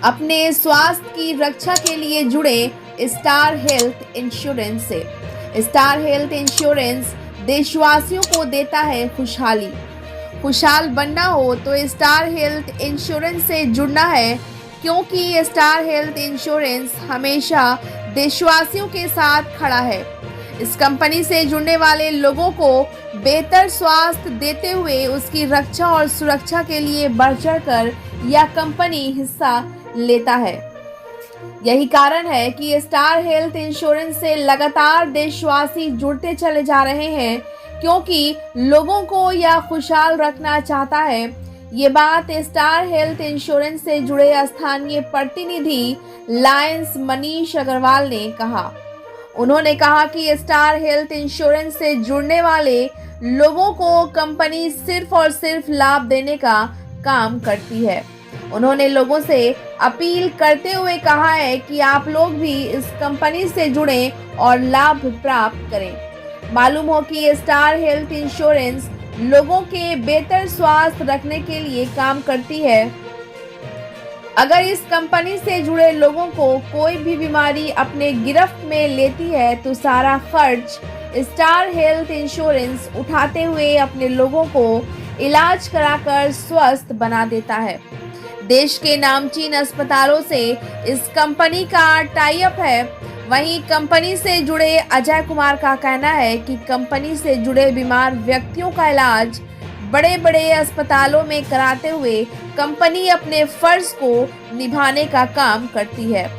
अपने स्वास्थ्य की रक्षा के लिए जुड़े स्टार हेल्थ इंश्योरेंस से। स्टार हेल्थ इंश्योरेंस देशवासियों को देता है खुशहाली। खुशहाल बनना हो तो स्टार हेल्थ इंश्योरेंस से जुड़ना है, क्योंकि स्टार हेल्थ इंश्योरेंस हमेशा देशवासियों के साथ खड़ा है। इस कंपनी से जुड़ने वाले लोगों को बेहतर स्वास्थ्य देते हुए उसकी रक्षा और सुरक्षा के लिए बढ़ चढ़कर यह कंपनी हिस्सा लेता है। यही कारण है कि स्टार हेल्थ इंश्योरेंस से लगातार देशवासी जुड़ते चले जा रहे हैं, क्योंकि लोगों को यह खुशहाल रखना चाहता है। ये बात स्टार हेल्थ इंश्योरेंस से जुड़े स्थानीय प्रतिनिधि लायंस मनीष अग्रवाल ने कहा। उन्होंने कहा कि स्टार हेल्थ इंश्योरेंस से जुड़ने वाले लोगों को कंपनी सिर्फ और सिर्फ लाभ देने का काम करती है। उन्होंने लोगों से अपील करते हुए कहा है कि आप लोग भी इस कंपनी से जुड़ें और लाभ प्राप्त करें। मालूम हो कि स्टार हेल्थ इंश्योरेंस लोगों के बेहतर स्वास्थ्य रखने के लिए काम करती है। अगर इस कंपनी से जुड़े लोगों को कोई भी बीमारी अपने गिरफ्त में लेती है तो सारा खर्च स्टार हेल्थ इंश्योरेंस उठाते हुए अपने लोगों को इलाज कराकर स्वस्थ बना देता है। देश के नामचीन अस्पतालों से इस कंपनी का टाई अप है। वहीं कंपनी से जुड़े अजय कुमार का कहना है कि कंपनी से जुड़े बीमार व्यक्तियों का इलाज बड़े बड़े अस्पतालों में कराते हुए कंपनी अपने फर्ज को निभाने का काम करती है।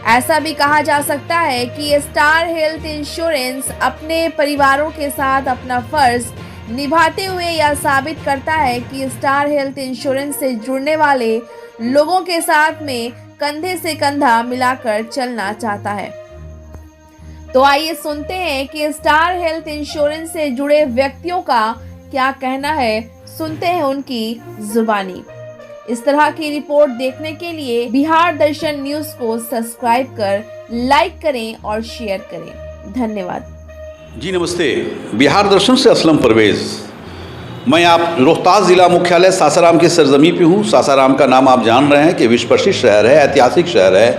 ऐसा भी कहा जा सकता है कि स्टार हेल्थ इंश्योरेंस अपने परिवारों के साथ अपना फर्ज निभाते हुए यह साबित करता है कि स्टार हेल्थ इंश्योरेंस से जुड़ने वाले लोगों के साथ में कंधे से कंधा मिलाकर चलना चाहता है। तो आइए सुनते हैं कि स्टार हेल्थ इंश्योरेंस से जुड़े व्यक्तियों का क्या कहना है, सुनते हैं उनकी जुबानी। इस तरह की रिपोर्ट देखने के लिए बिहार दर्शन न्यूज को सब्सक्राइब कर लाइक करें और शेयर करें। धन्यवाद। जी नमस्ते, बिहार दर्शन से असलम परवेज। मैं आप रोहतास ज़िला मुख्यालय सासाराम की सरजमी पे हूँ। सासाराम का नाम आप जान रहे हैं कि विश्व प्रसिद्ध शहर है, ऐतिहासिक शहर है।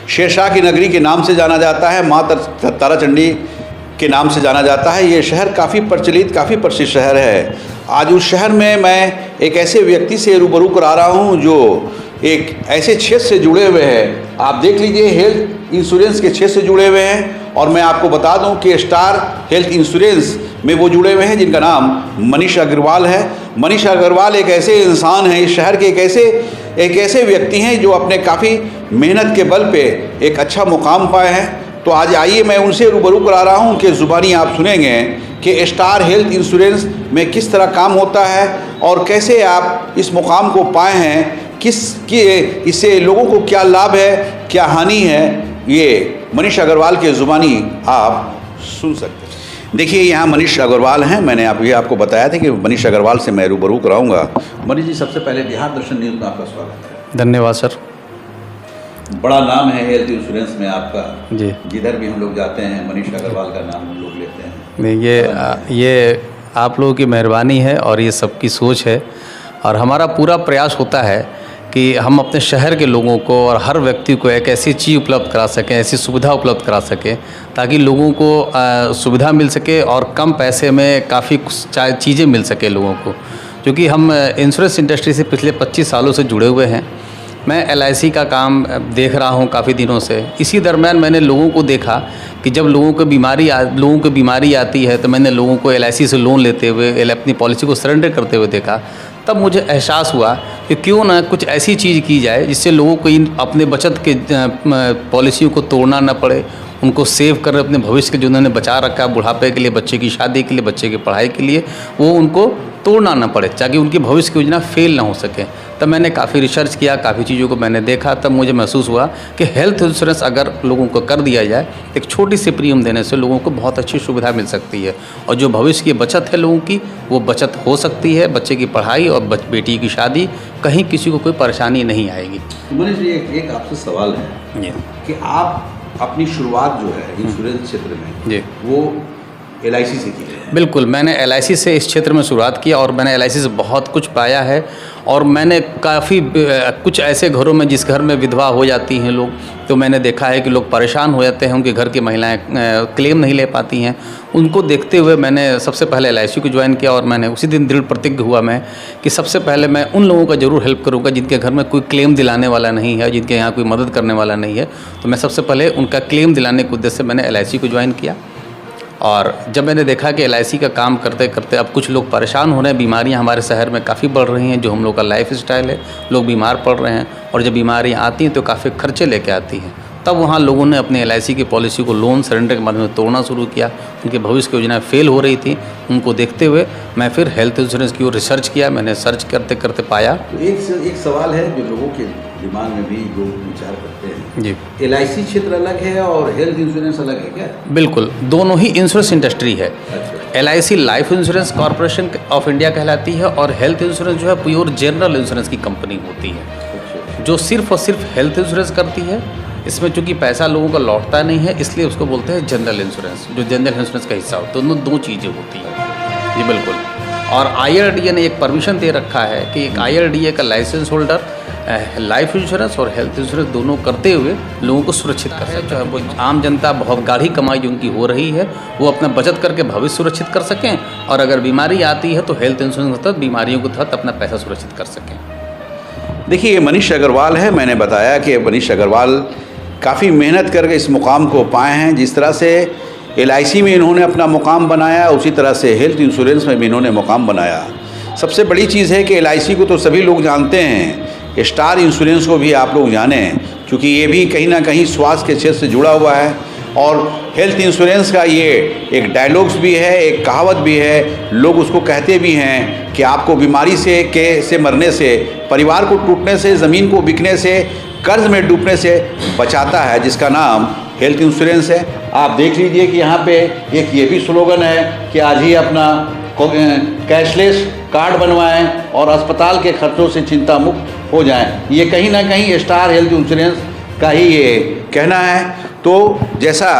शेरशाह की नगरी के नाम से जाना जाता है, माँ ताराचंडी के नाम से जाना जाता है। ये शहर काफ़ी प्रचलित, काफ़ी प्रसिद्ध शहर है। आज उस शहर में मैं एक ऐसे व्यक्ति से रूबरू करा रहा हूँ जो एक ऐसे क्षेत्र से जुड़े हुए हैं। आप देख लीजिए, हेल्थ इंश्योरेंस के क्षेत्र से जुड़े हुए हैं। और मैं आपको बता दूं कि स्टार हेल्थ इंश्योरेंस में वो जुड़े हुए हैं जिनका नाम मनीष अग्रवाल है। मनीष अग्रवाल एक ऐसे इंसान हैं, इस शहर के एक ऐसे व्यक्ति हैं जो अपने काफ़ी मेहनत के बल पे एक अच्छा मुकाम पाए हैं। तो आज आइए मैं उनसे रूबरू करा रहा हूँ कि ज़ुबानी आप सुनेंगे कि स्टार हेल्थ इंश्योरेंस में किस तरह काम होता है और कैसे आप इस मुकाम को पाए हैं, इससे लोगों को क्या लाभ है, क्या हानि है। ये मनीष अग्रवाल के ज़ुबानी आप सुन सकते हैं। देखिए, यहाँ मनीष अग्रवाल हैं। मैंने आपको बताया था कि मनीष अग्रवाल से मैं रूबरू कराऊंगा। मनीष जी, सबसे पहले बिहार दर्शन न्यूज़ में आपका स्वागत है। धन्यवाद सर। बड़ा नाम है हेल्थ इंश्योरेंस में आपका जी। जिधर भी हम लोग जाते हैं मनीष अग्रवाल का नाम हम लोग लेते हैं। नहीं, ये आप लोगों की मेहरबानी है और ये सबकी सोच है। और हमारा पूरा प्रयास होता है कि हम अपने शहर के लोगों को और हर व्यक्ति को एक ऐसी चीज़ उपलब्ध करा सकें, ऐसी सुविधा उपलब्ध करा सकें ताकि लोगों को सुविधा मिल सके और कम पैसे में काफ़ी चीज़ें मिल सके लोगों को। क्योंकि हम इंश्योरेंस इंडस्ट्री से पिछले 25 सालों से जुड़े हुए हैं। मैं LIC का काम देख रहा हूँ काफ़ी दिनों से। इसी दरम्यान मैंने लोगों को देखा कि जब लोगों को बीमारी आती है तो मैंने लोगों को LIC से लोन लेते हुए अपनी पॉलिसी को सरेंडर करते हुए देखा। तब मुझे एहसास हुआ कि क्यों ना कुछ ऐसी चीज़ की जाए जिससे लोगों को इन अपने बचत के पॉलिसियों को तोड़ना न पड़े, उनको सेव कर अपने भविष्य के जो उन्होंने बचा रखा बुढ़ापे के लिए, बच्चे की शादी के लिए, बच्चे की पढ़ाई के लिए, वो उनको तोड़ना ना पड़े ताकि उनकी भविष्य की योजना फेल ना हो सके। तब मैंने काफ़ी रिसर्च किया, काफ़ी चीज़ों को मैंने देखा। तब मुझे महसूस हुआ कि हेल्थ इंश्योरेंस अगर लोगों को कर दिया जाए, एक छोटी सी प्रीमियम देने से लोगों को बहुत अच्छी सुविधा मिल सकती है और जो भविष्य की बचत है लोगों की, वो बचत हो सकती है। बच्चे की पढ़ाई और बेटी की शादी, कहीं किसी को कोई परेशानी नहीं आएगी। मनीष जी, एक आपसे सवाल है कि आप अपनी शुरुआत जो है इंश्योरेंस क्षेत्र में, जी, वो LIC से की है। बिल्कुल, मैंने LIC से इस क्षेत्र में शुरुआत की और मैंने LIC से बहुत कुछ पाया है। और मैंने काफ़ी कुछ ऐसे घरों में जिस घर में विधवा हो जाती हैं लोग, तो मैंने देखा है कि लोग परेशान हो जाते हैं, उनके घर की महिलाएं क्लेम नहीं ले पाती हैं। उनको देखते हुए मैंने सबसे पहले LIC को ज्वाइन किया और मैंने उसी दिन दृढ़ प्रतिज्ञ हुआ मैं कि सबसे पहले मैं उन लोगों का ज़रूर हेल्प करूँगा जिनके घर में कोई क्लेम दिलाने वाला नहीं है, जिनके यहाँ कोई मदद करने वाला नहीं है। तो मैं सबसे पहले उनका क्लेम दिलाने के उद्देश्य से मैंने LIC को ज्वाइन किया। और जब मैंने देखा कि LIC का काम करते करते अब कुछ लोग परेशान हो रहे हैं, बीमारियां हमारे शहर में काफ़ी बढ़ रही हैं, जो हम लोग का लाइफ स्टाइल है, लोग बीमार पड़ रहे हैं और जब बीमारियां आती हैं तो काफ़ी खर्चे लेके आती हैं। तब वहाँ लोगों ने अपने LIC की पॉलिसी को लोन सरेंडर के माध्यम से तोड़ना शुरू किया। उनके भविष्य की योजनाएं फेल हो रही थी, उनको देखते हुए मैं फिर हेल्थ इंश्योरेंस की ओर रिसर्च किया। मैंने सर्च करते करते पाया। तो एक सवाल है जो लोगों के दिमाग में भी लोग विचार करते हैं जी, LIC क्षेत्र अलग है और हेल्थ इंश्योरेंस अलग है क्या? बिल्कुल, दोनों ही इंश्योरेंस इंडस्ट्री है। अच्छा। LIC life insurance corporation of India कहलाती है और हेल्थ इंश्योरेंस जो है प्योर जनरल इंश्योरेंस की कंपनी होती है, जो सिर्फ और सिर्फ हेल्थ इंश्योरेंस करती है। इसमें चूंकि पैसा लोगों का लौटता नहीं है, इसलिए उसको बोलते हैं जनरल इंश्योरेंस, जो जनरल इंश्योरेंस का हिस्सा हो। दोनों दो चीज़ें होती हैं जी, बिल्कुल। और IRDA ने एक परमिशन दे रखा है कि एक IRDA का लाइसेंस होल्डर लाइफ इंश्योरेंस और हेल्थ इंश्योरेंस दोनों करते हुए लोगों को सुरक्षित कर सके। जो है वो आम जनता बहुत गाढ़ी कमाई जो उनकी हो रही है, वो अपना बचत करके भविष्य सुरक्षित कर सकें, और अगर बीमारी आती है तो हेल्थ इंश्योरेंस के तहत बीमारियों के तहत अपना पैसा सुरक्षित कर सकें। देखिए, ये मनीष अग्रवाल है। मैंने बताया कि मनीष अग्रवाल काफ़ी मेहनत करके इस मुकाम को पाए हैं। जिस तरह से LIC में इन्होंने अपना मुकाम बनाया, उसी तरह से हेल्थ इंश्योरेंस में भी इन्होंने मुकाम बनाया। सबसे बड़ी चीज़ है कि LIC को तो सभी लोग जानते हैं, स्टार इंश्योरेंस को भी आप लोग जानें, क्योंकि ये भी कहीं ना कहीं स्वास्थ्य के क्षेत्र से जुड़ा हुआ है। और हेल्थ इंश्योरेंस का ये एक डायलॉग्स भी है, एक कहावत भी है, लोग उसको कहते भी हैं कि आपको बीमारी से मरने से, परिवार को टूटने से, ज़मीन को बिकने से, कर्ज में डूबने से बचाता है, जिसका नाम हेल्थ इंश्योरेंस है। आप देख लीजिए कि यहाँ पे एक ये भी स्लोगन है कि आज ही अपना कैशलेस कार्ड बनवाएं और अस्पताल के खर्चों से चिंता मुक्त हो जाएं। ये कहीं ना कहीं स्टार हेल्थ इंश्योरेंस का ही ये कहना है। तो जैसा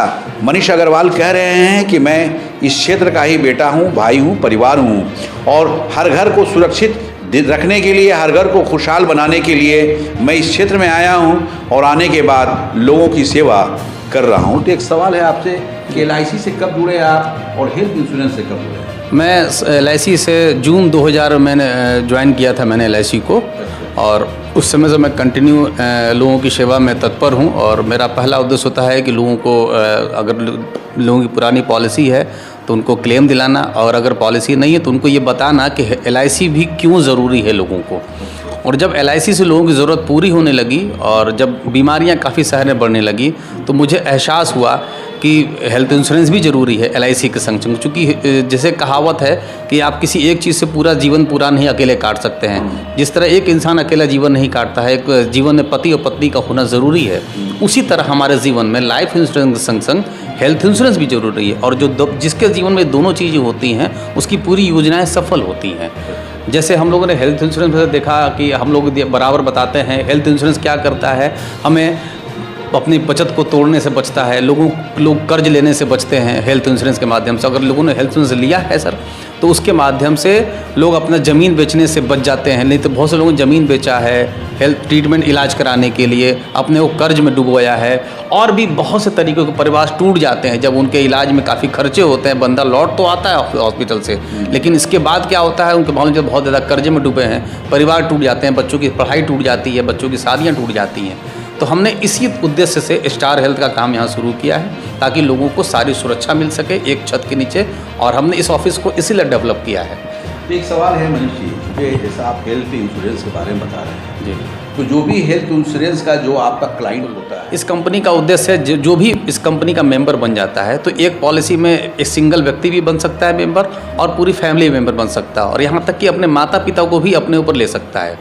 मनीष अग्रवाल कह रहे हैं कि मैं इस क्षेत्र का ही बेटा हूँ, भाई हूँ, परिवार हूँ, और हर घर को सुरक्षित रखने के लिए, हर घर को खुशहाल बनाने के लिए मैं इस क्षेत्र में आया हूँ और आने के बाद लोगों की सेवा कर रहा हूँ। तो एक सवाल है आपसे कि LIC से कब जुड़े आप और हेल्थ इंश्योरेंस से कब जुड़े? मैं LIC से जून 2000 मैंने ज्वाइन किया था मैंने LIC को, और उस समय से मैं कंटिन्यू लोगों की सेवा में तत्पर हूं। और मेरा पहला उद्देश्य होता है कि लोगों को अगर लोगों की पुरानी पॉलिसी है तो उनको क्लेम दिलाना, और अगर पॉलिसी नहीं है तो उनको ये बताना कि LIC भी क्यों ज़रूरी है लोगों को। और जब LIC से लोगों की ज़रूरत पूरी होने लगी और जब बीमारियां काफ़ी शहर में बढ़ने लगी, तो मुझे एहसास हुआ कि हेल्थ इंश्योरेंस भी ज़रूरी है LIC के संग संग। चूँकि जैसे कहावत है कि आप किसी एक चीज़ से पूरा जीवन पूरा नहीं अकेले काट सकते हैं। जिस तरह एक इंसान अकेला जीवन नहीं काटता है, एक जीवन में पति और पत्नी का होना ज़रूरी है, उसी तरह हमारे जीवन में लाइफ इंश्योरेंस के संग संग हेल्थ इंश्योरेंस भी ज़रूरी है। और जो जिसके जीवन में दोनों चीज़ें होती हैं, उसकी पूरी योजनाएँ सफल होती हैं। जैसे हम लोगों ने हेल्थ इंश्योरेंस में देखा कि हम लोग बराबर बताते हैं हेल्थ इंश्योरेंस क्या करता है, हमें अपनी बचत को तोड़ने से बचता है, लोग कर्ज लेने से बचते हैं हेल्थ इंश्योरेंस के माध्यम से। अगर लोगों ने हेल्थ इंश्योरेंस लिया है सर, तो उसके माध्यम से लोग अपना ज़मीन बेचने से बच जाते हैं। नहीं तो बहुत से लोगों ने ज़मीन बेचा है हेल्थ ट्रीटमेंट इलाज कराने के लिए, अपने को कर्ज में डुबोया है, और भी बहुत से तरीक़ों के परिवार टूट जाते हैं। जब उनके इलाज में काफ़ी खर्चे होते हैं, बंदा लौट तो आता है हॉस्पिटल से, लेकिन इसके बाद क्या होता है, उनके मामले में बहुत ज़्यादा कर्जे में डूबे हैं, परिवार टूट जाते हैं, बच्चों की पढ़ाई टूट जाती है, बच्चों की शादियाँ टूट जाती हैं। तो हमने इसी उद्देश्य से स्टार हेल्थ का काम यहाँ शुरू किया है, ताकि लोगों को सारी सुरक्षा मिल सके एक छत के नीचे, और हमने इस ऑफिस को इसीलिए डेवलप किया है। तो एक सवाल है मनीष जी, कि जैसा आप हेल्थ इंश्योरेंस के बारे में बता रहे हैं जी, तो जो भी हेल्थ इंश्योरेंस का जो आपका क्लाइंट होता है, इस कंपनी का उद्देश्य है जो भी इस कंपनी का मेंबर बन जाता है, तो एक पॉलिसी में एक सिंगल व्यक्ति भी बन सकता है मेंबर, और पूरी फैमिली मेंबर बन सकता है, और यहाँ तक कि अपने माता पिता को भी अपने ऊपर ले सकता है।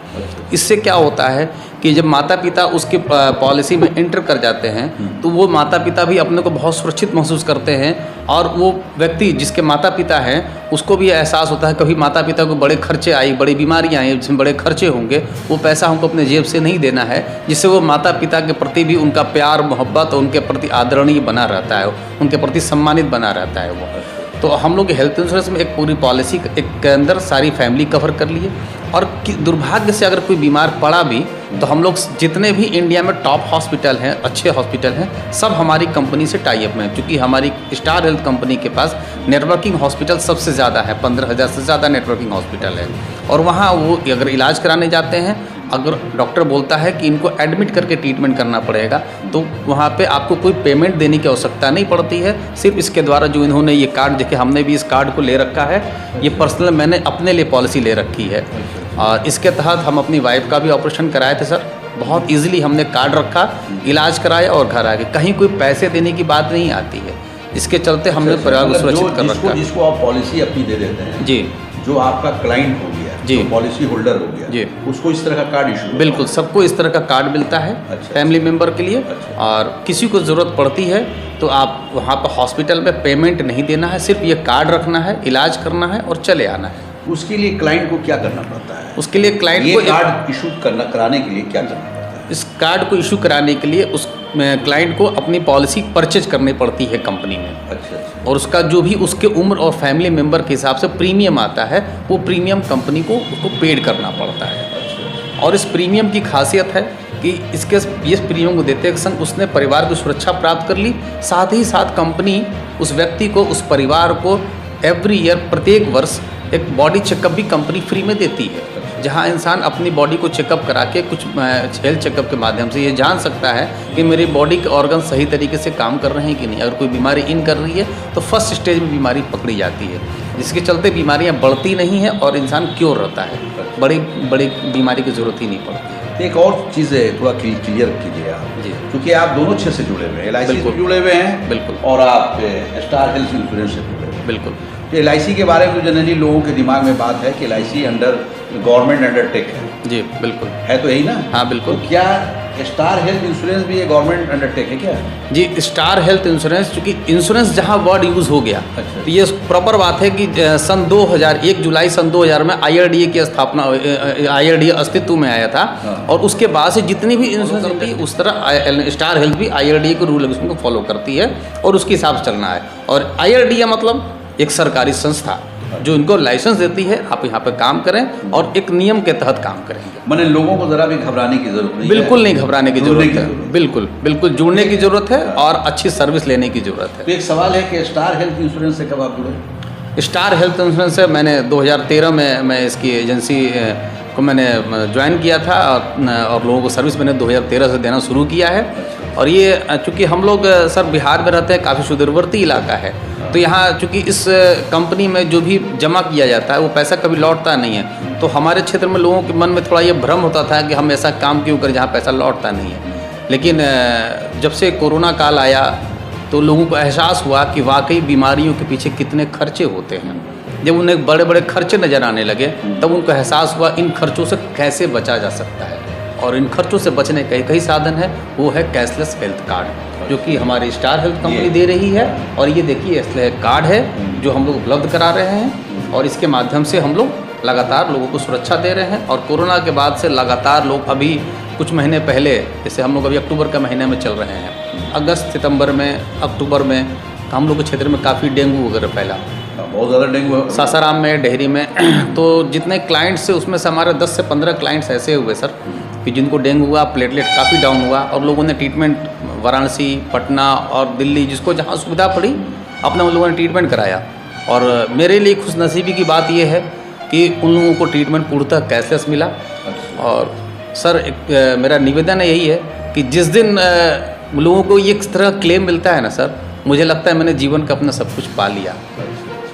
इससे क्या होता है कि जब माता पिता उसके पॉलिसी में एंटर कर जाते हैं, तो वो माता पिता भी अपने को बहुत सुरक्षित महसूस करते हैं, और वो व्यक्ति जिसके माता पिता हैं उसको भी एहसास होता है कभी माता पिता को बड़े खर्चे आई, बड़ी बीमारियाँ आई, जिसमें बड़े खर्चे होंगे, वो पैसा हमको अपने जेब से नहीं देना है, जिससे वो माता पिता के प्रति भी उनका प्यार मोहब्बत और उनके प्रति आदरणीय बना रहता है, उनके प्रति सम्मानित बना रहता है वो। तो हम लोग हेल्थ इंश्योरेंस में एक पूरी पॉलिसी के अंदर सारी फैमिली कवर कर लिए। और दुर्भाग्य से अगर कोई बीमार पड़ा भी तो हम लोग जितने भी इंडिया में टॉप हॉस्पिटल हैं, अच्छे हॉस्पिटल हैं, सब हमारी कंपनी से टाई अप में हैं। क्योंकि हमारी स्टार हेल्थ कंपनी के पास नेटवर्किंग हॉस्पिटल सबसे ज़्यादा है, 15,000 से ज़्यादा नेटवर्किंग हॉस्पिटल है। और वहाँ वो अगर इलाज कराने जाते हैं, अगर डॉक्टर बोलता है कि इनको एडमिट करके ट्रीटमेंट करना पड़ेगा, तो वहाँ पे आपको कोई पेमेंट देने की आवश्यकता नहीं पड़ती है। सिर्फ इसके द्वारा जो इन्होंने ये कार्ड, देखिए हमने भी इस कार्ड को ले रखा है, ये पर्सनल मैंने अपने लिए पॉलिसी ले रखी है। और इसके तहत हम अपनी वाइफ का भी ऑपरेशन कराए थे सर, बहुत ईजिली हमने कार्ड रखा, इलाज कराया और घर आ गए। कहीं कोई पैसे देने की बात नहीं आती है। इसके चलते हमने परिवार को सुरक्षित कर रखा है। जिसको आप पॉलिसी अपनी दे देते हैं जी, जो आपका क्लाइंट हो गया, जी, जो पॉलिसी होल्डर हो गया जी, उसको इस तरह का कार्ड इशू? बिल्कुल, सबको इस तरह का कार्ड मिलता है। अच्छा, फैमिली मेंबर के लिए। अच्छा। और किसी को ज़रूरत पड़ती है तो आप वहाँ पर हॉस्पिटल में पेमेंट नहीं देना है, सिर्फ ये कार्ड रखना है, इलाज करना है और चले आना है। उसके लिए क्लाइंट को क्या करना पड़ता है? उसके लिए क्लाइंट ये को कार्ड इशू कराने के लिए क्या करना पड़ता है? इस कार्ड को इशू कराने के लिए उस क्लाइंट को अपनी पॉलिसी परचेज करनी पड़ती है कंपनी में। अच्छा, अच्छा। और उसका जो भी उसके उम्र और फैमिली मेंबर के हिसाब से प्रीमियम आता है, वो प्रीमियम कंपनी को उसको पेड करना पड़ता है। और इस प्रीमियम की खासियत है कि इस प्रीमियम को देते संग उसने परिवार की सुरक्षा प्राप्त कर ली, साथ ही साथ कंपनी उस व्यक्ति को, उस परिवार को एवरी ईयर, प्रत्येक वर्ष एक बॉडी चेकअप भी कंपनी फ्री में देती है, जहां इंसान अपनी बॉडी को चेकअप करा के कुछ हेल्थ चेकअप के माध्यम से ये जान सकता है कि मेरी बॉडी के ऑर्गन सही तरीके से काम कर रहे हैं कि नहीं। अगर कोई बीमारी इन कर रही है तो फर्स्ट स्टेज में बीमारी पकड़ी जाती है, जिसके चलते बीमारियां बढ़ती नहीं हैं और इंसान क्योर रहता है, बड़ी बड़ी बीमारी की ज़रूरत ही नहीं पड़ती। एक और चीज़ है, थोड़ा क्लियर कीजिए आप जी, क्योंकि आप दोनों क्षेत्र से जुड़े हुए हैं, LIC से जुड़े हुए हैं बिल्कुल, और आप स्टार हेल्थ इंश्योरेंस से जुड़े हुए हैं। बिल्कुल। तो LIC के बारे में तो जनरली लोगों के दिमाग में बात है कि LIC अंडर गवर्नमेंट अंडरटेक है। जी बिल्कुल, है तो यही ना? हाँ बिल्कुल। तो क्या स्टार हेल्थ इंश्योरेंस भी ये गवर्नमेंट अंडरटेक है क्या? जी, स्टार हेल्थ इंश्योरेंस, चूँकि इंश्योरेंस जहाँ वर्ड यूज़ हो गया, अच्छा, तो ये प्रॉपर बात है कि सन 1 जुलाई सन 2000 में IRDA की स्थापना, IRDA अस्तित्व में आया था। हाँ। और उसके बाद से जितनी भी इंश्योरेंस होती है उस तरह स्टार हेल्थ भी IRDA के रूल रेगुलेशन को फॉलो करती है और उसके हिसाब से चलना है। और IRDA मतलब एक सरकारी संस्था जो इनको लाइसेंस देती है, आप यहाँ पे काम करें और एक नियम के तहत काम करेंगे। मैंने लोगों को ज़रा भी घबराने की ज़रूरत नहीं है। बिल्कुल नहीं घबराने की ज़रूरत है, बिल्कुल बिल्कुल जुड़ने की ज़रूरत है और अच्छी सर्विस लेने की ज़रूरत है। तो एक सवाल है कि स्टार हेल्थ इंश्योरेंस से कब आप जुड़े? स्टार हेल्थ इंश्योरेंस से मैंने 2013 में मैं इसकी एजेंसी को मैंने ज्वाइन किया था और लोगों को सर्विस मैंने 2013 से देना शुरू किया है। और ये चूँकि हम लोग सर बिहार में रहते हैं, काफ़ी सुदूरवर्ती इलाका है, तो यहाँ चूँकि इस कंपनी में जो भी जमा किया जाता है वो पैसा कभी लौटता नहीं है। तो हमारे क्षेत्र में लोगों के मन में थोड़ा ये भ्रम होता था कि हम ऐसा काम क्यों करें जहाँ पैसा लौटता नहीं है। लेकिन जब से कोरोना काल आया तो लोगों को एहसास हुआ कि वाकई बीमारियों के पीछे कितने खर्चे होते हैं। जब उन्हें बड़े बड़े खर्चे नज़र आने लगे तब उनको एहसास हुआ इन खर्चों से कैसे बचा जा सकता है। और इन खर्चों से बचने का एक ही साधन है, वो है कैशलेस हेल्थ कार्ड, जो कि हमारी स्टार हेल्थ कंपनी दे रही है। और ये देखिए इसलिए कार्ड है जो हम लोग उपलब्ध करा रहे हैं और इसके माध्यम से हम लोग लगातार लोगों को सुरक्षा दे रहे हैं। और कोरोना के बाद से लगातार लोग, अभी कुछ महीने पहले, जैसे हम लोग अभी अक्टूबर का महीने में चल रहे हैं, अगस्त सितंबर में, अक्टूबर में हम लोग के क्षेत्र में काफ़ी डेंगू वगैरह फैला, बहुत ज़्यादा डेंगू सासाराम में, डेहरी में। तो जितने क्लाइंट्स से उसमें से हमारे 10 से 15 क्लाइंट्स ऐसे हुए सर कि जिनको डेंगू हुआ, प्लेटलेट काफ़ी डाउन हुआ और लोगों ने ट्रीटमेंट वाराणसी, पटना और दिल्ली, जिसको जहाँ सुविधा पड़ी, अपने उन लोगों ने ट्रीटमेंट कराया। और मेरे लिए खुशनसीबी की बात यह है कि उन लोगों को ट्रीटमेंट पूर्णतः कैशलेस मिला। और सर एक मेरा निवेदन यही है कि जिस दिन लोगों को ये इस तरह क्लेम मिलता है ना सर, मुझे लगता है मैंने जीवन का अपना सब कुछ पा लिया।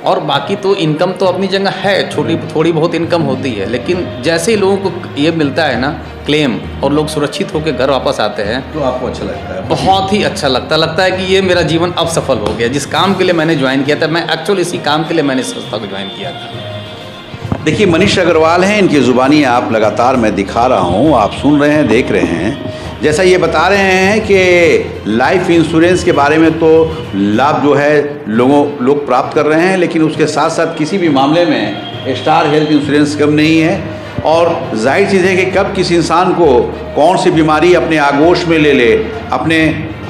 और बाकी तो इनकम तो अपनी जगह है, थोड़ी बहुत इनकम होती है, लेकिन जैसे ही लोगों को ये मिलता है ना क्लेम और लोग सुरक्षित होकर घर वापस आते हैं तो आपको अच्छा लगता है? बहुत ही अच्छा लगता है कि ये मेरा जीवन अब सफल हो गया। जिस काम के लिए मैंने ज्वाइन किया था, मैं एक्चुअली इसी काम के लिए मैंने इस संस्था को ज्वाइन किया था। देखिए मनीष अग्रवाल हैं, इनकी ज़ुबानी आप लगातार मैं दिखा रहा हूँ, आप सुन रहे हैं, देख रहे हैं। जैसा ये बता रहे हैं कि लाइफ इंश्योरेंस के बारे में तो लाभ जो है लोग प्राप्त कर रहे हैं, लेकिन उसके साथ साथ किसी भी मामले में स्टार हेल्थ इंश्योरेंस कम नहीं है। और जाहिर चीज़ है कि कब किसी इंसान को कौन सी बीमारी अपने आगोश में ले ले, अपने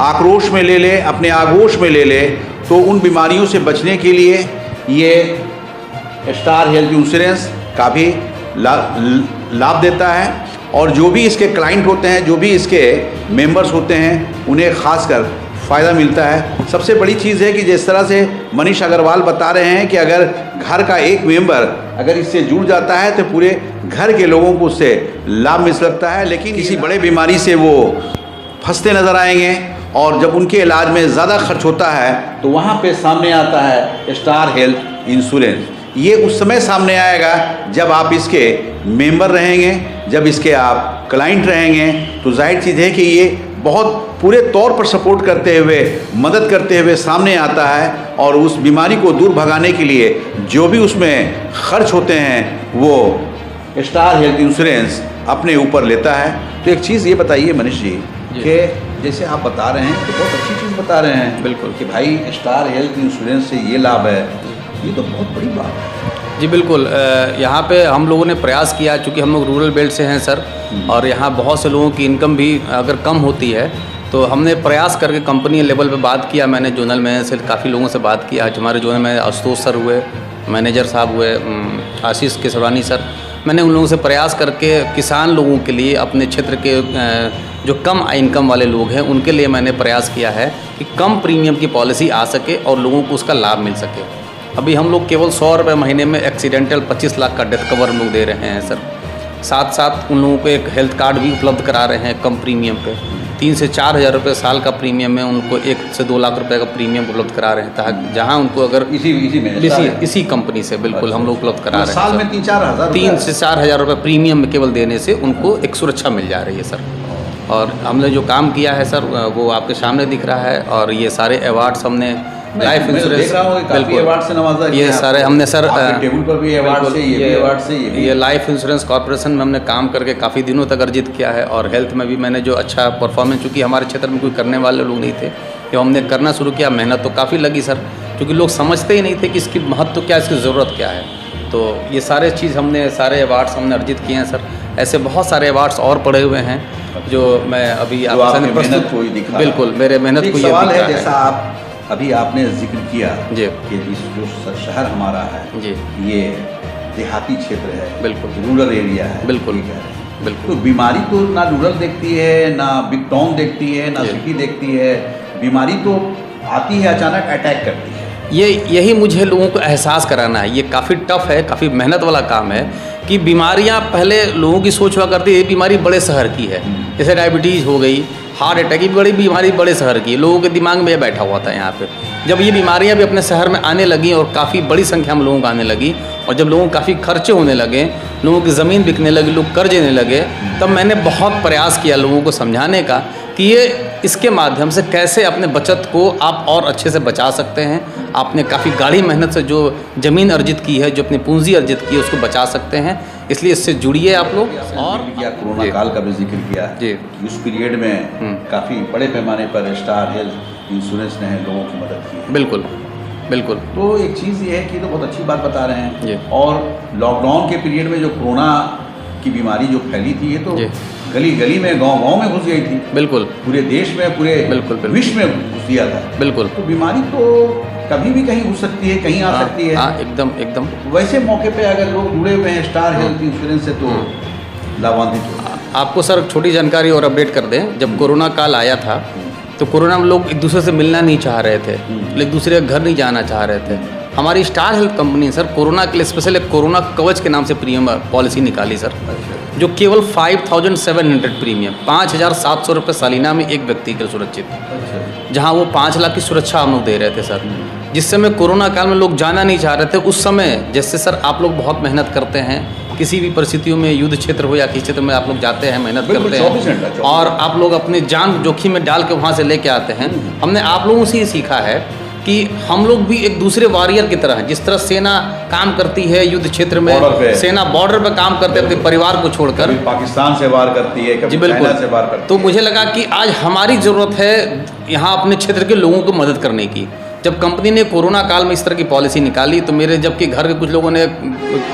आक्रोश में ले ले, अपने आगोश में ले ले, तो उन बीमारियों से बचने के लिए ये स्टार हेल्थ इंश्योरेंस काफ़ी लाभ देता है और जो भी इसके क्लाइंट होते हैं, जो भी इसके मेंबर्स होते हैं, उन्हें खासकर फ़ायदा मिलता है। सबसे बड़ी चीज़ है कि जिस तरह से मनीष अग्रवाल बता रहे हैं कि अगर घर का एक मेंबर अगर इससे जुड़ जाता है तो पूरे घर के लोगों को उससे लाभ मिल सकता है, लेकिन किसी बड़े बीमारी से वो फंसते नज़र आएंगे और जब उनके इलाज में ज़्यादा खर्च होता है तो वहाँ पे सामने आता है स्टार हेल्थ इंश्योरेंस। ये उस समय सामने आएगा जब आप इसके मेंबर रहेंगे, जब इसके आप क्लाइंट रहेंगे, तो जाहिर चीज़ है कि ये बहुत पूरे तौर पर सपोर्ट करते हुए, मदद करते हुए सामने आता है और उस बीमारी को दूर भगाने के लिए जो भी उसमें खर्च होते हैं वो स्टार हेल्थ इंश्योरेंस अपने ऊपर लेता है। तो एक चीज़ ये बताइए मनीष जी कि जैसे आप बता रहे हैं तो बहुत अच्छी चीज़ बता रहे हैं बिल्कुल कि भाई स्टार हेल्थ इंश्योरेंस से ये लाभ है, ये तो बहुत बड़ी बात है। जी बिल्कुल। यहाँ पे हम लोगों ने प्रयास किया, चूँकि हम लोग रूरल बेल्ट से हैं सर, और यहाँ बहुत से लोगों की इनकम भी अगर कम होती है तो हमने प्रयास करके कंपनी लेवल पे बात किया। मैंने जोनल में से काफ़ी लोगों से बात किया। आज हमारे जोनल में आशुतोष सर हुए, मैनेजर साहब हुए, आशीष केसवानी सर, मैंने उन लोगों से प्रयास करके किसान लोगों के लिए, अपने क्षेत्र के जो कम इनकम वाले लोग हैं उनके लिए मैंने प्रयास किया है कि कम प्रीमियम की पॉलिसी आ सके और लोगों को उसका लाभ मिल सके। अभी हम लोग केवल 100 रुपये महीने में एक्सीडेंटल 25 लाख का डेथ कवर हम लोग दे रहे हैं सर। साथ साथ उन लोगों को एक हेल्थ कार्ड भी उपलब्ध करा रहे हैं कम प्रीमियम पे। 3 से 4 हज़ार रुपये साल का प्रीमियम में उनको 1 से 2 लाख रुपए का प्रीमियम उपलब्ध करा रहे हैं, ताकि जहां उनको अगर इसी कंपनी से बिल्कुल हम लोग उपलब्ध करा रहे हैं। साल में 3 से 4 हज़ार रुपये प्रीमियम में केवल देने से उनको एक सुरक्षा मिल जा रही है सर। और हमने जो काम किया है सर वो आपके सामने दिख रहा है। और ये सारे अवार्ड्स हमने लाइफ इंश्योरेंस बिल्कुल ये सारे हमने सर टेबल पर भी अवार्ड से, ये भी अवार्ड से, ये लाइफ इंश्योरेंस कॉर्पोरेशन में हमने काम करके काफ़ी दिनों तक अर्जित किया है। और हेल्थ में भी मैंने जो अच्छा परफॉर्मेंस, चूँकि हमारे क्षेत्र में कोई करने वाले लोग नहीं थे, जब हमने करना शुरू किया मेहनत तो काफ़ी लगी सर, क्योंकि लोग समझते ही नहीं थे कि इसकी महत्व क्या, इसकी ज़रूरत क्या है। तो ये सारे चीज़ हमने, सारे अवार्ड्स हमने अर्जित किए हैं सर। ऐसे बहुत सारे अवार्ड्स और पड़े हुए हैं जो मैं अभी आपके सामने प्रस्तुत, बिल्कुल मेरे मेहनत को ये सवाल है। जैसा आप अभी आपने जिक्र किया जी कि जो शहर हमारा है जी, ये देहाती क्षेत्र है, बिल्कुल रूरल एरिया है, बिल्कुल ठीक है। बिल्कुल। तो बीमारी तो ना रूरल देखती है, ना बिग टाउन देखती है, ना सिटी देखती है। बीमारी तो आती है, अचानक अटैक करती है। यही मुझे लोगों को एहसास कराना है। ये काफ़ी टफ है, काफ़ी मेहनत वाला काम है कि बीमारियां पहले लोगों की सोच हुआ करती है ये बीमारी बड़े शहर की है, जैसे डायबिटीज़ हो गई, हार्ट अटैक की बड़ी बीमारी बड़े शहर की है, लोगों के दिमाग में ये बैठा हुआ था। यहाँ पे जब ये बीमारियां भी अपने शहर में आने लगी और काफ़ी बड़ी संख्या में लोगों को आने लगी, और जब लोगों को काफ़ी खर्चे होने लगे, लोगों की ज़मीन बिकने लगी, लोग कर्ज लेने लगे, तब मैंने बहुत प्रयास किया लोगों को समझाने का कि ये इसके माध्यम से कैसे अपने बचत को आप और अच्छे से बचा सकते हैं। आपने काफ़ी गाढ़ी मेहनत से जो ज़मीन अर्जित की है, जो अपनी पूंजी अर्जित की है, उसको बचा सकते हैं। इसलिए इससे जुड़िए आप लोग। और कोरोना काल का भी जिक्र किया जी, उस पीरियड में काफ़ी बड़े पैमाने पर स्टार हेल्थ इंश्योरेंस ने लोगों की मदद की है। बिल्कुल बिल्कुल। तो एक चीज़ ये है कि तो बहुत अच्छी बात बता रहे हैं जी। और लॉकडाउन के पीरियड में जो कोरोना की बीमारी जो फैली थी, ये तो गली गली में, गांव गांव में घुस गई थी। बिल्कुल। पूरे देश में, पूरे बिल्कुल विश्व में घुस दिया था। बिल्कुल। तो बीमारी तो कभी भी कहीं घुस सकती है, कहीं आ सकती है। हाँ, एकदम एकदम। वैसे मौके पे अगर लोग जुड़े हुए हैं स्टार हेल्थ इंश्योरेंस से तो लाभान्वित हो। आपको सर छोटी जानकारी और अपडेट कर दें, जब कोरोना काल आया था तो कोरोना में लोग एक दूसरे से मिलना नहीं चाह रहे थे, एक दूसरे के घर नहीं जाना चाह रहे थे। हमारी star health company sir corona के लिए स्पेशल एक कोरोना कवच के नाम से प्रीमियम पॉलिसी निकाली सर, जो केवल 5700 प्रीमियम, 5700 रुपये सालिना में एक व्यक्ति के सुरक्षित, जहां वो 5 लाख की सुरक्षा हम लोग दे रहे थे सर। जिस समय कोरोना काल में लोग जाना नहीं चाह रहे थे, उस समय जैसे सर आप लोग बहुत मेहनत करते हैं, किसी भी परिस्थितियों में, युद्ध क्षेत्र हो या किसी क्षेत्र में आप लोग जाते हैं, मेहनत करते हैं और आप लोग अपने जान जोखिम में डाल के वहाँ से लेके आते हैं। हमने आप लोगों से ये सीखा है कि हम लोग भी एक दूसरे वॉरियर की तरह हैं। जिस तरह सेना काम करती है युद्ध क्षेत्र में, सेना बॉर्डर पर काम करते हैं अपने परिवार को छोड़कर, पाकिस्तान से वार करती है, कभी चाइना से वार करती है। तो मुझे लगा कि आज हमारी ज़रूरत है यहाँ अपने क्षेत्र के लोगों को मदद करने की। जब कंपनी ने कोरोना काल में इस तरह की पॉलिसी निकाली तो मेरे, जबकि घर के कुछ लोगों ने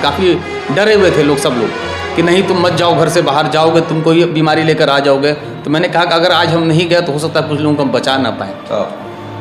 काफ़ी डरे हुए थे लोग, सब लोग, कि नहीं तुम मत जाओ, घर से बाहर जाओगे तुमको ये बीमारी लेकर आ जाओगे। तो मैंने कहा कि अगर आज हम नहीं गए तो हो सकता है कुछ लोगों को हम बचा ना पाएँ।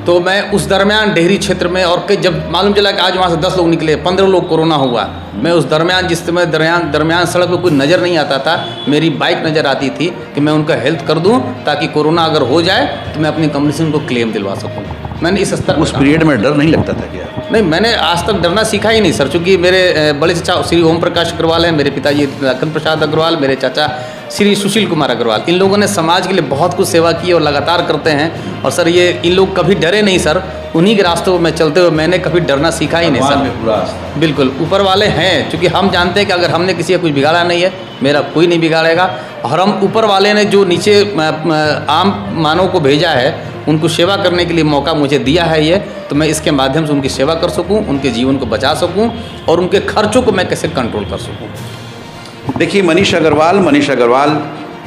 तो मैं उस दरमियान डेहरी क्षेत्र में और कई जब मालूम चला कि आज वहाँ से 10 लोग निकले, 15 लोग कोरोना हुआ, मैं उस दरमियान जिस समय दरमियान सड़क पर कोई नज़र नहीं आता था, मेरी बाइक नज़र आती थी कि मैं उनका हेल्थ कर दूं ताकि कोरोना अगर हो जाए तो मैं अपनी कंपनी से उनको क्लेम दिलवा सकूं। मैंने इस स्तर उस पीरियड में डर नहीं लगता था क्या? नहीं, मैंने आज तक डरना सीखा ही नहीं सर, चूँकि मेरे बड़े चाचा श्री ओम प्रकाश अग्रवाल हैं, मेरे पिताजी लखन प्रसाद अग्रवाल, मेरे चाचा श्री सुशील कुमार अग्रवाल, इन लोगों ने समाज के लिए बहुत कुछ सेवा की और लगातार करते हैं। और सर ये इन लोग कभी डरे नहीं सर, उन्हीं के रास्तों में चलते हुए मैंने कभी डरना सीखा ही नहीं सर। पूरा आस्था। बिल्कुल, ऊपर वाले हैं, क्योंकि हम जानते हैं कि अगर हमने किसी का कुछ बिगाड़ा नहीं है, मेरा कोई नहीं बिगाड़ेगा। और हम ऊपर वाले ने जो नीचे आम मानव को भेजा है, उनको सेवा करने के लिए मौका मुझे दिया है ये, तो मैं इसके माध्यम से उनकी सेवा कर सकूं, उनके जीवन को बचा सकूं और उनके खर्चों को मैं कैसे कंट्रोल कर सकूं। देखिए मनीष अग्रवाल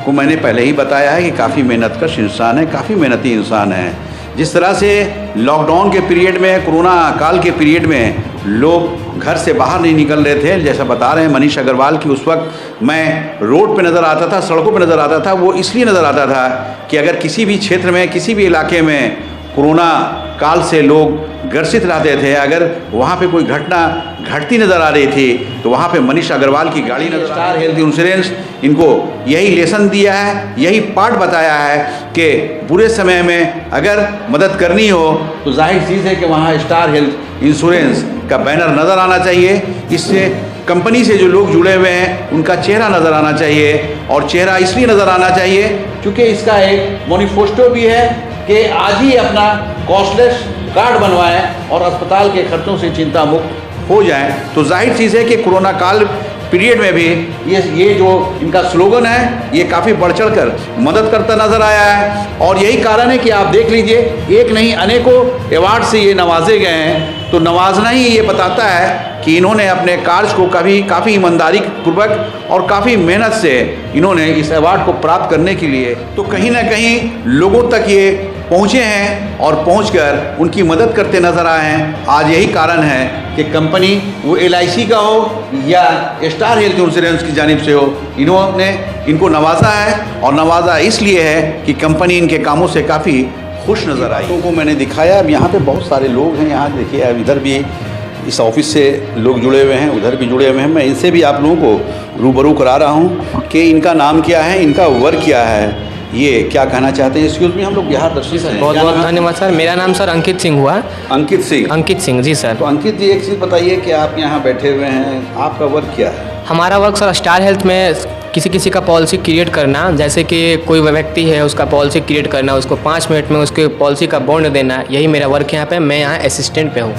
को मैंने पहले ही बताया है कि काफ़ी मेहनतकश इंसान है, काफ़ी मेहनती इंसान है। जिस तरह से लॉकडाउन के पीरियड में, कोरोना काल के पीरियड में लोग घर से बाहर नहीं निकल रहे थे, जैसा बता रहे हैं मनीष अग्रवाल की, उस वक्त मैं रोड पे नज़र आता था, सड़कों पे नज़र आता था। वो इसलिए नज़र आता था कि अगर किसी भी क्षेत्र में, किसी भी इलाके में कोरोना काल से लोग ग्रसित रहते थे, अगर वहाँ पे कोई घटना घटती नज़र आ रही थी तो वहाँ पे मनीष अग्रवाल की गाड़ी नज़र। स्टार हेल्थ इंश्योरेंस इनको यही लेसन दिया है, यही पाठ बताया है कि बुरे समय में अगर मदद करनी हो तो जाहिर चीज़ है कि वहाँ स्टार हेल्थ इंश्योरेंस का बैनर नज़र आना चाहिए। इससे कंपनी से जो लोग जुड़े हुए हैं उनका चेहरा नज़र आना चाहिए, और चेहरा इसलिए नज़र आना चाहिए क्योंकि इसका एक मैनिफेस्टो भी है कि आज ही अपना कॉस्टलेस कार्ड बनवाएं और अस्पताल के खर्चों से चिंता मुक्त हो जाएं। तो जाहिर चीज़ है कि कोरोना काल पीरियड में भी ये जो इनका स्लोगन है ये काफ़ी बढ़ चढ़ कर मदद करता नज़र आया है। और यही कारण है कि आप देख लीजिए, एक नहीं अनेकों अवार्ड से ये नवाजे गए हैं। तो नवाजना ही ये बताता है कि इन्होंने अपने कार्य को काफ़ी ईमानदारी पूर्वक और काफ़ी मेहनत से इन्होंने इस अवार्ड को प्राप्त करने के लिए तो कहीं ना कहीं लोगों तक ये पहुँचे हैं और पहुंचकर उनकी मदद करते नज़र आए हैं। आज यही कारण है कि कंपनी वो LIC का हो या स्टार हेल्थ इंश्योरेंस की जानिब से हो, इन्होंने इनको नवाजा है, और नवाजा इसलिए है कि कंपनी इनके कामों से काफ़ी खुश नज़र आई। लोगों को मैंने दिखाया। अब यहाँ पे बहुत सारे लोग हैं, यहाँ देखिए, अब इधर भी इस ऑफिस से लोग जुड़े हुए हैं, उधर भी जुड़े हुए हैं। मैं इनसे भी आप लोगों को रूबरू करा रहा हूँ कि इनका नाम क्या है, इनका वर्क क्या है, ये क्या कहना चाहते हैं। एक्सक्यूज मी, हम लोग बिहार दर्शी से हैं। बहुत बहुत धन्यवाद सर। मेरा नाम सर अंकित सिंह हुआ। अंकित सिंह जी सर। तो अंकित जी, एक चीज़ बताइए कि आप यहाँ बैठे हुए हैं, आपका वर्क क्या है? हमारा वर्क सर स्टार हेल्थ में किसी का पॉलिसी क्रिएट करना, जैसे कि कोई व्यक्ति है उसका पॉलिसी क्रिएट करना, उसको 5 मिनट में उसके पॉलिसी का बॉन्ड देना, यही मेरा वर्क यहाँ पे। मैं यहाँ असिस्टेंट पे हूँ।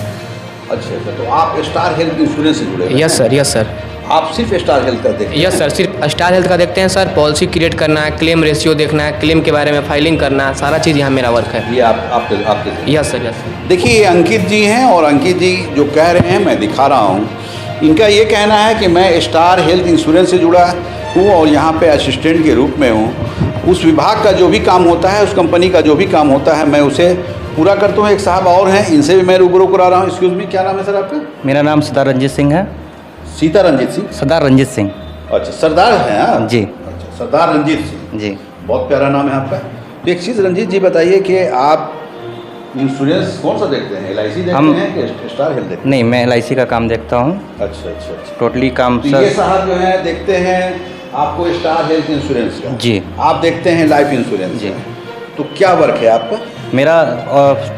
अच्छा, तो आप स्टार हेल्थ इंश्योरेंस से जुड़े हैं? Yes sir. आप सिर्फ स्टार हेल्थ का देखते हैं? यस सर, सिर्फ स्टार हेल्थ का देखते हैं सर। पॉलिसी क्रिएट करना, क्लेम रेशियो देखना, क्लेम के बारे में फाइलिंग करना, सारा चीज़ यहाँ मेरा वर्क है। ये आपके यस सर। देखिए, अंकित जी हैं, और अंकित जी जो कह रहे हैं मैं दिखा रहा हूँ। इनका ये कहना है कि मैं स्टार हेल्थ इंश्योरेंस से जुड़ा हूँ और यहाँ पे असिस्टेंट के रूप में हूँ। उस विभाग का जो भी काम होता है, उस कंपनी का जो भी काम होता है, मैं उसे पूरा करता हूँ। एक साहब और हैं, इनसे भी मैं रूबरू करा रहा हूँ। एक्सक्यूज मी, क्या नाम है सर आपका? मेरा नाम सरदार रंजीत सिंह है। सीता रंजीत सिंह? सरदार रंजीत सिंह। अच्छा, सरदार हैं आप? जी। अच्छा, सरदार रंजीत सिंह जी, बहुत प्यारा नाम है आपका। तो एक चीज़ रंजीत जी बताइए कि आप इंश्योरेंस कौन सा देखते हैं? LIC देखते हैं कि स्टार हेल्थ देखते हैं? नहीं, मैं LIC का काम देखता हूँ। अच्छा। टोटली काम तो ये साहब जो है देखते हैं आपको स्टार हेल्थ इंश्योरेंस का? जी। आप देखते हैं लाइफ इंश्योरेंस? जी। तो क्या वर्क है आपका? मेरा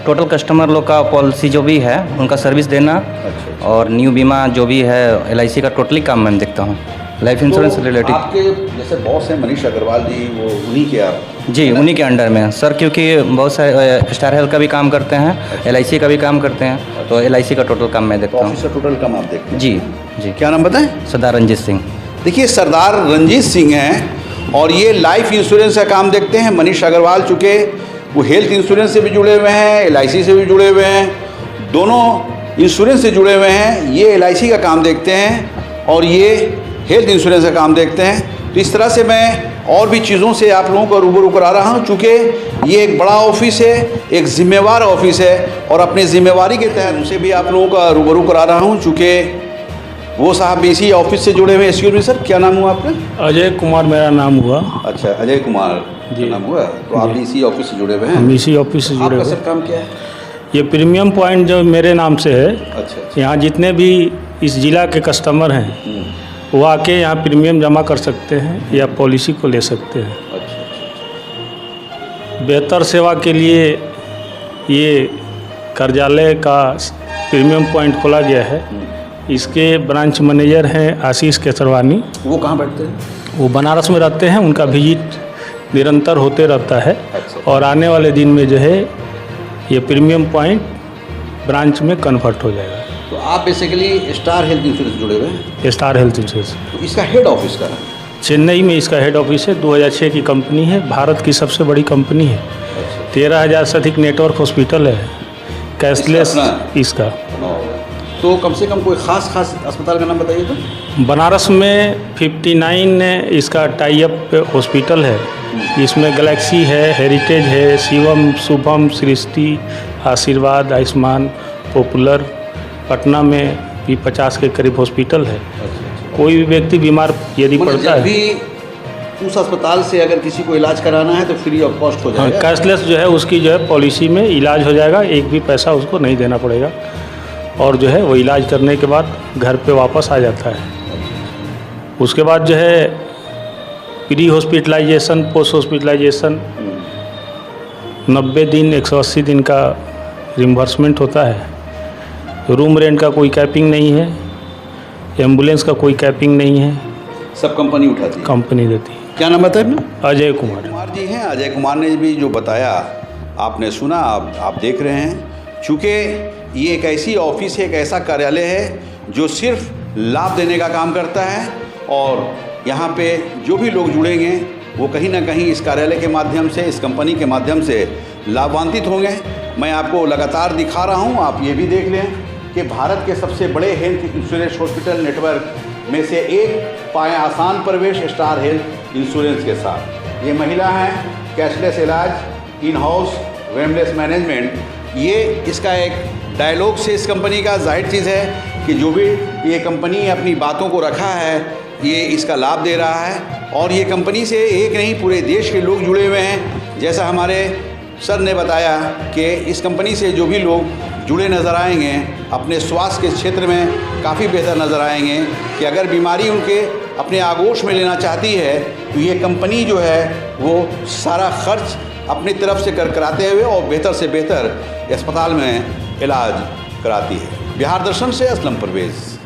टोटल कस्टमर लोग का पॉलिसी जो भी है उनका सर्विस देना। अच्छा। और न्यू बीमा जो भी है LIC का टोटली काम मैं देखता हूँ, लाइफ इंश्योरेंस से रिलेटेड। आपके जैसे बॉस हैं मनीष अग्रवाल जी, वो उन्हीं के आप? जी, उन्हीं के अंडर में सर, क्योंकि बहुत सारे स्टार हेल्थ का भी काम करते हैं, LIC का भी काम करते हैं, तो LIC का टोटल काम मैं देखता हूँ। ऑफिस का टोटल काम आप देखते हैं? जी। क्या नाम बताएं? सरदार रंजीत सिंह। देखिए, सरदार रंजीत सिंह हैं और ये लाइफ इंश्योरेंस का काम देखते हैं। मनीष अग्रवाल चूँकि वो हेल्थ इंश्योरेंस से भी जुड़े हुए हैं, LIC से भी जुड़े हुए हैं, दोनों इंश्योरेंस से जुड़े हुए हैं। ये LIC का काम देखते हैं और ये हेल्थ इंश्योरेंस का काम देखते हैं। तो इस तरह से मैं और भी चीज़ों से आप लोगों को रूबरू करा रहा हूँ, चूँकि ये एक बड़ा ऑफिस है, एक जिम्मेवार ऑफिस है, और अपनी जिम्मेवारी के तहत उनसे भी आप लोगों का रूबरू करा रहा हूँ, चूँकि वो साहब भी इसी ऑफिस से जुड़े हुए हैं। एक्सक्यूज मी सर, क्या नाम हुआ आपका? अजय कुमार मेरा नाम हुआ। अच्छा, अजय कुमार जी। नाम हुआ। तो आप भी इसी ऑफिस से जुड़े हुए हैं? हम इसी ऑफिस से जुड़े आपका हुए। सर काम क्या है? ये प्रीमियम पॉइंट जो मेरे नाम से है, अच्छा यहाँ जितने भी इस ज़िला के कस्टमर हैं वो आके यहाँ प्रीमियम जमा कर सकते हैं या पॉलिसी को ले सकते हैं। अच्छा बेहतर सेवा के लिए ये कार्यालय का प्रीमियम पॉइंट खोला गया है। इसके ब्रांच मैनेजर हैं आशीष केसरवानी, वो कहाँ बैठते हैं? वो बनारस में रहते हैं। उनका विजिट निरंतर होते रहता है और आने वाले दिन में जो है ये प्रीमियम पॉइंट ब्रांच में कन्वर्ट हो जाएगा। तो आप बेसिकली स्टार हेल्थ इंश्योरेंस जुड़े हुए हैं। स्टार हेल्थ इंश्योरेंस तो इसका हेड ऑफिस का है? चेन्नई में इसका हेड ऑफिस है। 2006 की कंपनी है, भारत की सबसे बड़ी कंपनी है। 13,000 से अधिक नेटवर्क हॉस्पिटल है, कैशलेस अपना? इसका। तो कम से कम कोई खास अस्पताल का नाम बताइए तो। बनारस में 59 इसका टाई अप हॉस्पिटल है। इसमें गैलेक्सी है, हेरिटेज है, शिवम, शुभम, सृष्टि, आशीर्वाद, आयुष्मान, पॉपुलर। पटना में भी 50 के करीब हॉस्पिटल है। कोई भी व्यक्ति बीमार यदि पड़ता जब है, भी उस अस्पताल से अगर किसी को इलाज कराना है तो फ्री ऑफ कॉस्ट हो जाएगा। कैशलेस जो है उसकी जो है पॉलिसी में इलाज हो जाएगा, एक भी पैसा उसको नहीं देना पड़ेगा और जो है वो इलाज करने के बाद घर पे वापस आ जाता है। उसके बाद जो है प्री हॉस्पिटलाइजेशन, पोस्ट हॉस्पिटलाइजेशन 90 दिन 180 दिन का रिम्बर्समेंट होता है। रूम रेंट का कोई कैपिंग नहीं है, एम्बुलेंस का कोई कैपिंग नहीं है, सब कंपनी उठाती है, कंपनी देती है। क्या नाम बताया आपने? अजय कुमार। कुमार जी हैं। अजय कुमार ने भी जो बताया आपने सुना, आप देख रहे हैं। चूँकि ये एक ऐसी ऑफिस है, एक ऐसा कार्यालय है जो सिर्फ लाभ देने का काम करता है और यहाँ पे जो भी लोग जुड़ेंगे वो कहीं ना कहीं इस कार्यालय के माध्यम से, इस कंपनी के माध्यम से लाभान्वित होंगे। मैं आपको लगातार दिखा रहा हूँ, आप ये भी देख लें कि भारत के सबसे बड़े हेल्थ इंश्योरेंस हॉस्पिटल नेटवर्क में से एक पाएँ आसान प्रवेश स्टार हेल्थ इंश्योरेंस के साथ। ये महिला हैं, कैशलेस इलाज, इन हाउस वेलनेस मैनेजमेंट। ये इसका एक डायलॉग से इस कंपनी का जाहिर चीज़ है कि जो भी ये कंपनी अपनी बातों को रखा है ये इसका लाभ दे रहा है और ये कंपनी से एक नहीं पूरे देश के लोग जुड़े हुए हैं। जैसा हमारे सर ने बताया कि इस कंपनी से जो भी लोग जुड़े नज़र आएंगे अपने स्वास्थ्य के क्षेत्र में काफ़ी बेहतर नज़र आएंगे कि अगर बीमारी उनके अपने आगोश में लेना चाहती है तो ये कंपनी जो है वो सारा खर्च अपनी तरफ से कराते हुए और बेहतर से बेहतर अस्पताल में इलाज कराती है। बिहार दर्शन से असलम परवेज़।